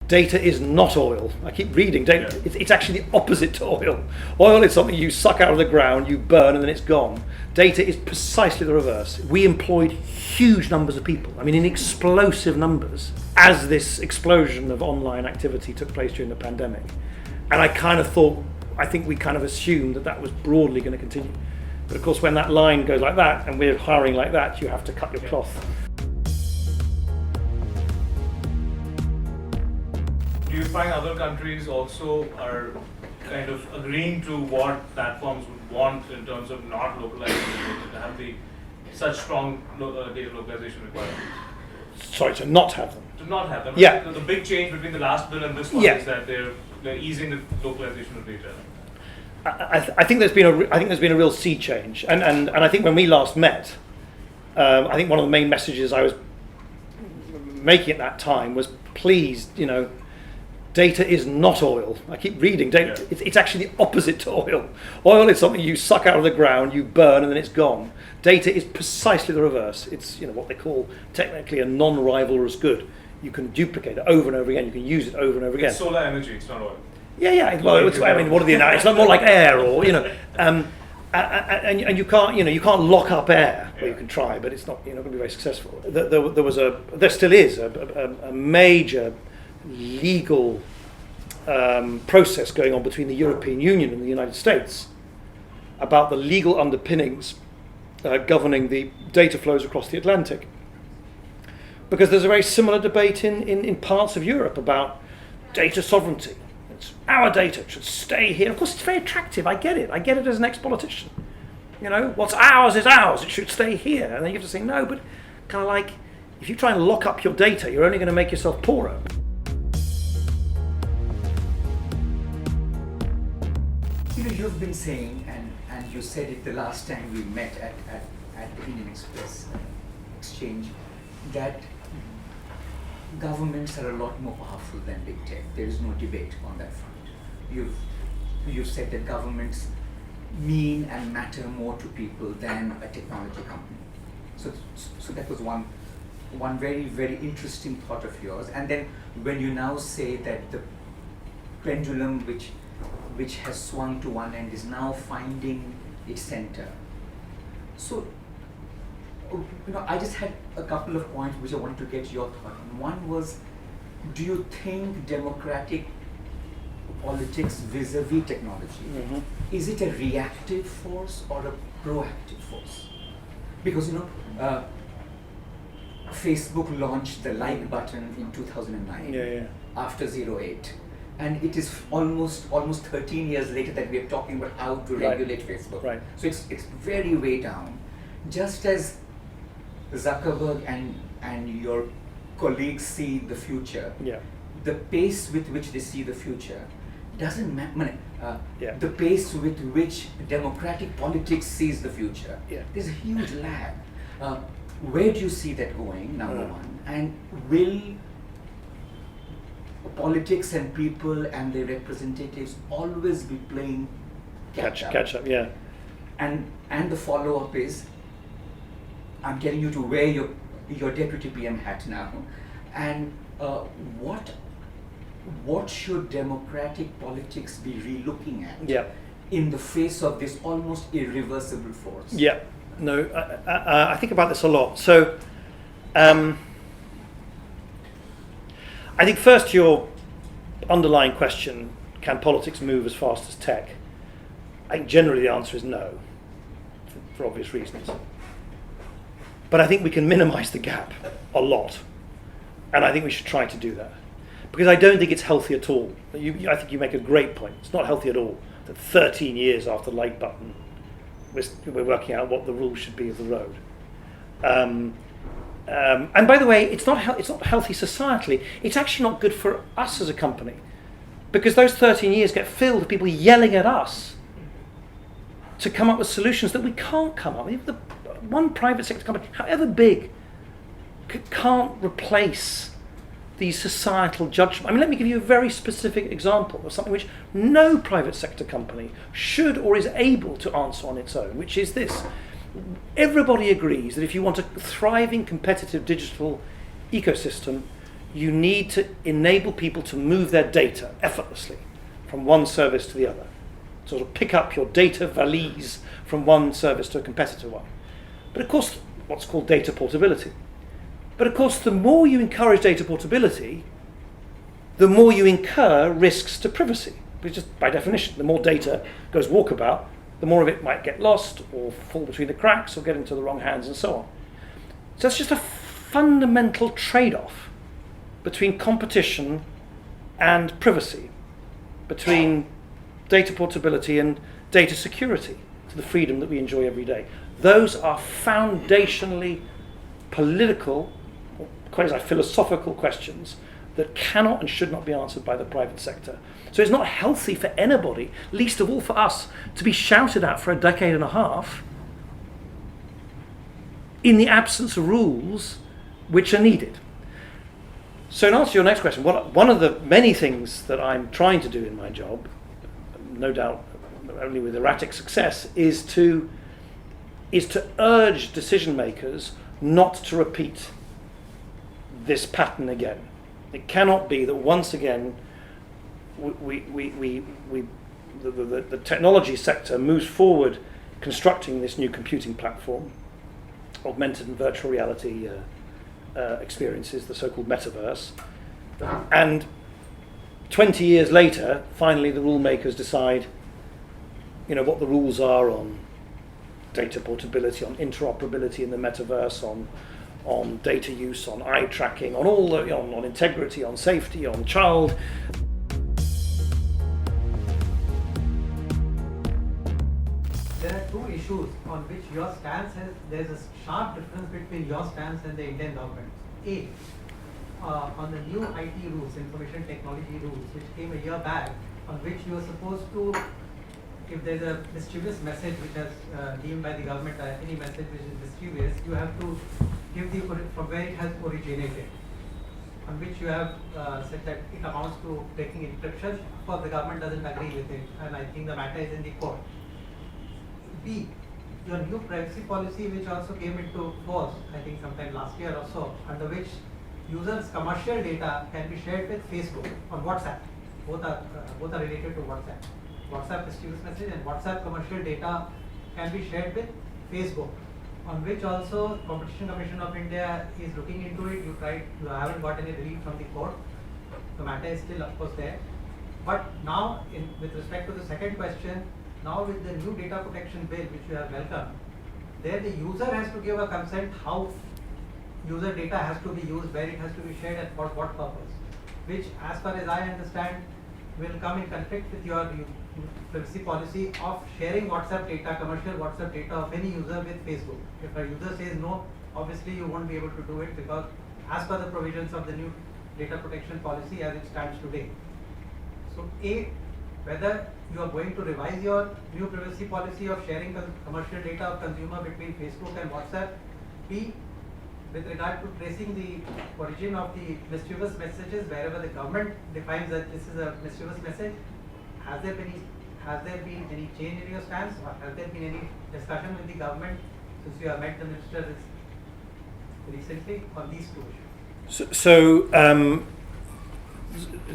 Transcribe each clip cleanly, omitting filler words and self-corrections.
Data is not oil. I keep reading data. It's actually the opposite to oil. Oil is something you suck out of the ground, you burn, and then it's gone. Data is precisely the reverse. We employed huge numbers of people, I mean in explosive numbers, as this explosion of online activity took place during the pandemic. And I think we kind of assumed that was broadly going to continue. But of course when that line goes like that, and we're hiring like that, you have to cut your cloth. Do you find other countries also are kind of agreeing to what platforms would want in terms of not localizing data, to have such strong data localization requirements? Sorry, to not have them. To not have them. Yeah. The big change between the last bill and this one is that they're easing the localization of data. I think there's been a real sea change, and I think when we last met, I think one of the main messages I was making at that time was, please, data is not oil. I keep reading data. It's actually the opposite to oil. Oil is something you suck out of the ground, you burn, and then it's gone. Data is precisely the reverse. It's what they call technically a non-rivalrous good. You can duplicate it over and over again. You can use it over and over again. It's solar energy. It's not oil. Yeah. Well, what are the analogies? It's not more like air, or and you can't lock up air. Well, you can try, but it's not. You're not going to be very successful. There still is a major legal process going on between the European Union and the United States about the legal underpinnings governing the data flows across the Atlantic. Because there's a very similar debate in parts of Europe about data sovereignty. It's our data, it should stay here. Of course, it's very attractive. I get it as an ex-politician. What's ours is ours. It should stay here. And then you have to say no, but kind of like, if you try and lock up your data, you're only going to make yourself poorer. You've been saying, and you said it the last time we met at the Indian Express exchange, that governments are a lot more powerful than big tech. There is no debate on that front. You've said that governments mean and matter more to people than a technology company. So that was one very, very interesting thought of yours. And then when you now say that the pendulum which has swung to one end is now finding its center. So, I just had a couple of points which I wanted to get your thought on. One was, do you think democratic politics vis-a-vis technology, is it a reactive force or a proactive force? Because Facebook launched the like button in 2009 after 08. And it is almost 13 years later that we are talking about how to regulate Facebook. Right. So it's very way down. Just as Zuckerberg and your colleagues see the future, the pace with which they see the future doesn't matter. The pace with which democratic politics sees the future, there's a huge lag. Where do you see that going, number one? And will politics and people and their representatives always be playing catch up? And the follow-up is, I'm getting you to wear your deputy PM hat now, and what should democratic politics be re-looking at in the face of this almost irreversible force? I think about this a lot. So I think first your underlying question, can politics move as fast as tech? I think generally the answer is no, for obvious reasons. But I think we can minimize the gap a lot, and I think we should try to do that. Because I don't think it's healthy at all. I think you make a great point. It's not healthy at all that 13 years after the like button, we're working out what the rules should be of the road. And by the way, it's not healthy societally. It's actually not good for us as a company, because those 13 years get filled with people yelling at us to come up with solutions that we can't come up with. One private sector company, however big, can't replace these societal judgments. Let me give you a very specific example of something which no private sector company should or is able to answer on its own, which is this. Everybody agrees that if you want a thriving, competitive digital ecosystem, you need to enable people to move their data effortlessly from one service to the other. Sort of pick up your data valise from one service to a competitor one. But of course, what's called data portability. But of course, the more you encourage data portability, the more you incur risks to privacy. Because just by definition, the more data goes walkabout, the more of it might get lost or fall between the cracks or get into the wrong hands and so on. So it's just a fundamental trade-off between competition and privacy, between data portability and data security, to the freedom that we enjoy every day. Those are foundationally political, quasi-philosophical questions that cannot and should not be answered by the private sector. So it's not healthy for anybody, least of all for us, to be shouted at for a decade and a half in the absence of rules which are needed. So in answer to your next question, one of the many things that I'm trying to do in my job, no doubt only with erratic success, is to urge decision makers not to repeat this pattern again. It cannot be that once again the technology sector moves forward constructing this new computing platform, augmented and virtual reality experiences, the so-called metaverse, and 20 years later, finally the rule makers decide, what the rules are on data portability, on interoperability in the metaverse, on data use, on eye tracking, on all on integrity, on safety, on child. There are two issues on which your stance there's a sharp difference between your stance and the Indian government. On the new IT rules, information technology rules, which came a year back, on which you are supposed to, if there's a mischievous message which is deemed by the government, any message which is mischievous, you have to give from where it has originated, on which you have said that it amounts to breaking encryption. Of course, the government doesn't agree with it, and I think the matter is in the court. B, your new privacy policy, which also came into force, I think sometime last year or so, under which users' commercial data can be shared with Facebook or WhatsApp. Both are related to WhatsApp. WhatsApp mischievous message and WhatsApp commercial data can be shared with Facebook, on which also Competition Commission of India is looking into it. You haven't got any relief from the court. The matter is still, of course, there. But now, with respect to the second question, now with the new data protection bill, which you have welcomed, there the user has to give a consent how user data has to be used, where it has to be shared, and for what purpose, which, as far as I understand, will come in conflict with your privacy policy of sharing WhatsApp data, commercial WhatsApp data of any user with Facebook. If a user says no, obviously you won't be able to do it, because as per the provisions of the new data protection policy as it stands today. So A, whether you are going to revise your new privacy policy of sharing commercial data of consumer between Facebook and WhatsApp. B, with regard to tracing the origin of the mischievous messages, wherever the government defines that this is a mischievous message, has there been any change in your stance, or has there been any discussion with the government since you have met the minister recently on these two issues?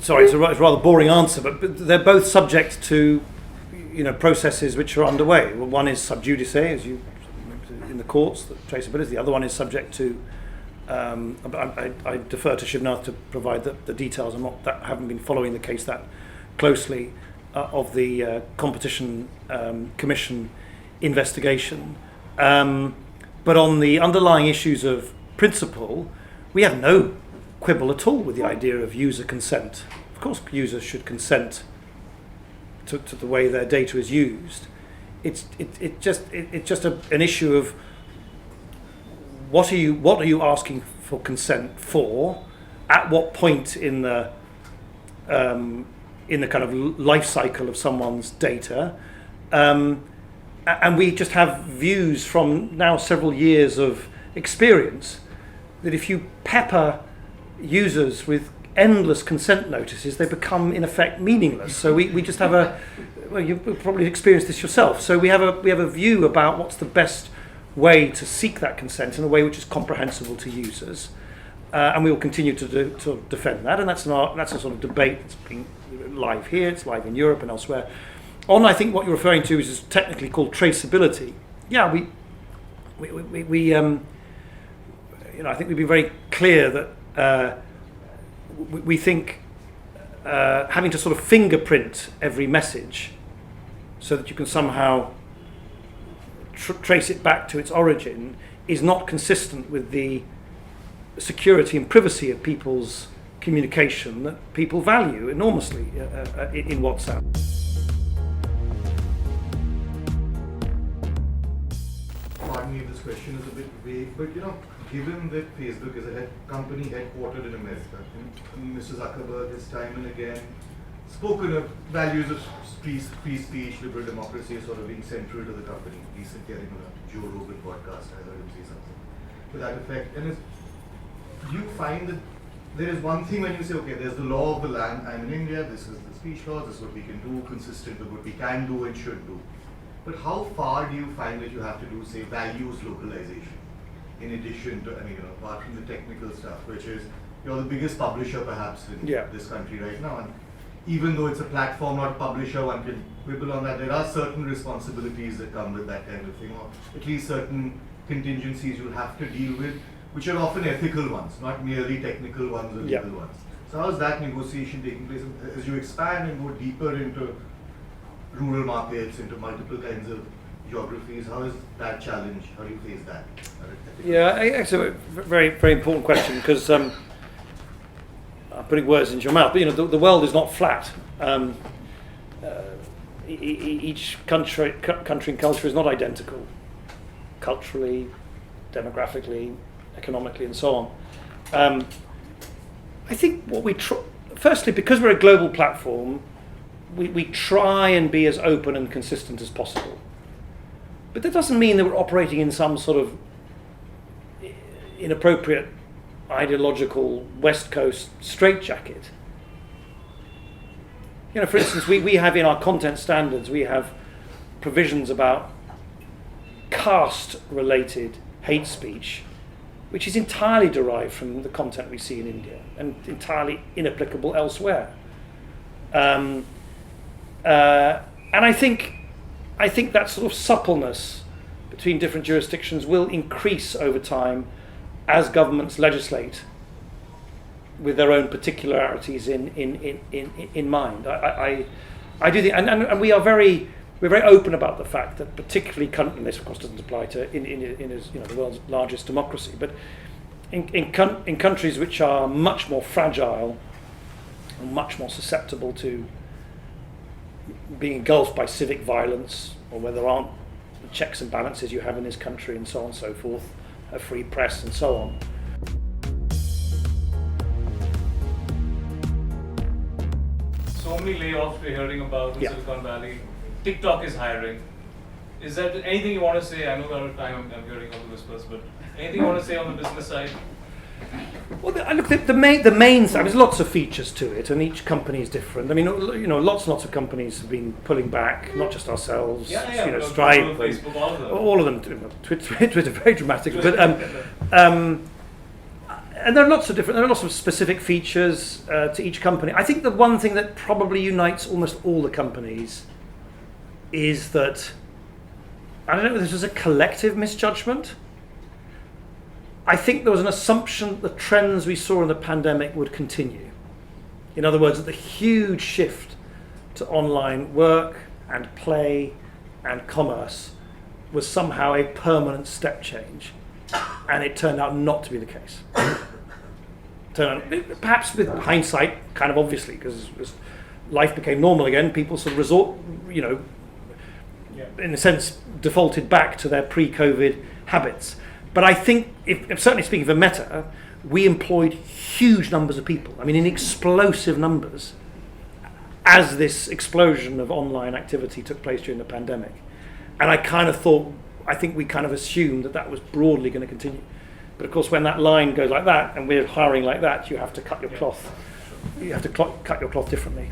Sorry, it's a rather boring answer, but they're both subject to processes which are underway. Well, one is sub judice, as you in the courts, the traceability. The other one is subject to. I defer to Shivnath to provide the details. I haven't been following the case that closely of the Competition Commission investigation. But on the underlying issues of principle, we have no quibble at all with the idea of user consent. Of course, users should consent to the way their data is used. It's just an issue of what are you asking for consent for, at what point in the kind of life cycle of someone's data, and we just have views from now several years of experience that if you pepper users with endless consent notices, they become in effect meaningless. So we just have you've probably experienced this yourself. So we have a view about what's the best way to seek that consent in a way which is comprehensible to users. and we will continue to defend that. And that's a sort of debate that's been live here, it's live in Europe and elsewhere. On, I think what you're referring to is technically called traceability. Yeah, we I think we've been very clear that we think having to sort of fingerprint every message so that you can somehow trace it back to its origin is not consistent with the security and privacy of people's communication that people value enormously in WhatsApp. Pardon me if this question is a bit vague, but given that Facebook is a company headquartered in America, and Mr. Zuckerberg has time and again spoken of values of free speech, liberal democracy as sort of being central to the company. Recently, I think on a Joe Rogan podcast, I heard him say something to that effect. And do you find that there is one thing when you say, okay, there's the law of the land, I'm in India, this is the speech law, this is what we can do, consistent with what we can do and should do. But how far do you find that you have to do, say, values localization? In addition to, apart from the technical stuff, which is, you're the biggest publisher perhaps in this country right now. And even though it's a platform, not a publisher, one can quibble on that. There are certain responsibilities that come with that kind of thing, or at least certain contingencies you'll have to deal with, which are often ethical ones, not merely technical ones or legal ones. So how is that negotiation taking place? As you expand and go deeper into rural markets, into multiple kinds of geographies, how is that challenge? How do you face that? Yeah, it's a very, very important question because I'm putting words into your mouth, but the world is not flat. Each country and culture is not identical, culturally, demographically, economically, and so on. I think what we firstly, because we're a global platform, we try and be as open and consistent as possible. But that doesn't mean that we're operating in some sort of inappropriate ideological West Coast straitjacket. For instance, we have in our content standards, we have provisions about caste-related hate speech, which is entirely derived from the content we see in India and entirely inapplicable elsewhere. And I think that sort of suppleness between different jurisdictions will increase over time as governments legislate with their own particularities in mind. I do think, and we're very open about the fact that particularly, and this of course doesn't apply to in the world's largest democracy, but in countries which are much more fragile and much more susceptible to being engulfed by civic violence, or where there aren't the checks and balances you have in this country and so on and so forth, a free press and so on. So many layoffs we're hearing about in Silicon Valley. TikTok is hiring. Is there anything you want to say? I know we're out of time, I'm hearing all the whispers, but anything you want to say on the business side? Well, look, the main there's lots of features to it, and each company is different. Lots and lots of companies have been pulling back, not just ourselves. Stripe, Facebook, all of them. Twitter, very dramatic, but and there are lots of specific features to each company. I think the one thing that probably unites almost all the companies is that, I don't know if this was a collective misjudgment. I think there was an assumption that the trends we saw in the pandemic would continue. In other words, that the huge shift to online work and play and commerce was somehow a permanent step change. And it turned out not to be the case. Perhaps with hindsight, kind of obviously, because as life became normal again, people sort of in a sense, defaulted back to their pre-COVID habits. But I think, certainly speaking for Meta, we employed huge numbers of people. In explosive numbers, as this explosion of online activity took place during the pandemic. And I think we kind of assumed that was broadly going to continue. But of course, when that line goes like that, and we're hiring like that, you have to cut your cloth. You have to cut your cloth differently.